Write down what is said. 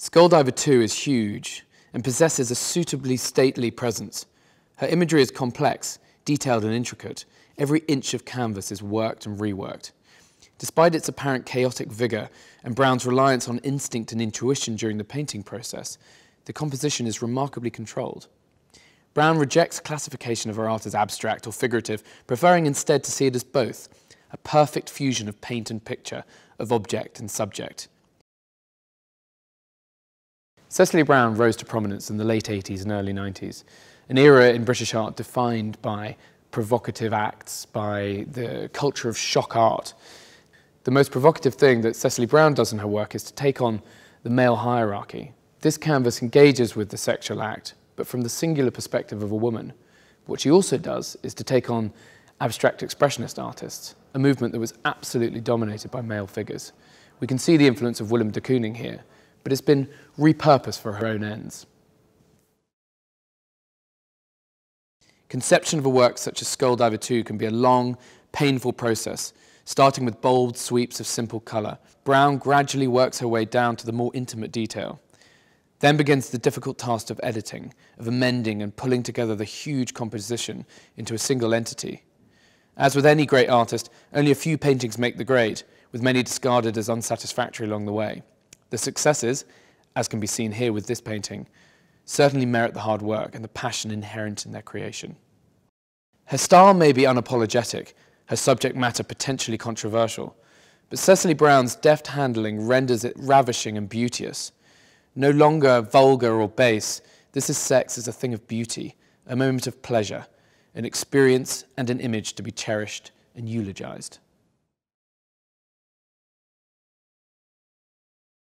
Skulldiver 2 is huge and possesses a suitably stately presence. Her imagery is complex, detailed and intricate. Every inch of canvas is worked and reworked. Despite its apparent chaotic vigour and Brown's reliance on instinct and intuition during the painting process, the composition is remarkably controlled. Brown rejects classification of her art as abstract or figurative, preferring instead to see it as both, a perfect fusion of paint and picture, of object and subject. Cecily Brown rose to prominence in the late 80s and early 90s, an era in British art defined by provocative acts, by the culture of shock art. The most provocative thing that Cecily Brown does in her work is to take on the male hierarchy. This canvas engages with the sexual act, but from the singular perspective of a woman. What she also does is to take on abstract expressionist artists, a movement that was absolutely dominated by male figures. We can see the influence of Willem de Kooning here, but it's been repurposed for her own ends. Conception of a work such as Skulldiver 2 can be a long, painful process, starting with bold sweeps of simple colour. Brown gradually works her way down to the more intimate detail. Then begins the difficult task of editing, of amending and pulling together the huge composition into a single entity. As with any great artist, only a few paintings make the grade, with many discarded as unsatisfactory along the way. The successes, as can be seen here with this painting, certainly merit the hard work and the passion inherent in their creation. Her style may be unapologetic, her subject matter potentially controversial, but Cecily Brown's deft handling renders it ravishing and beauteous. No longer vulgar or base, this is sex as a thing of beauty, a moment of pleasure, an experience and an image to be cherished and eulogized.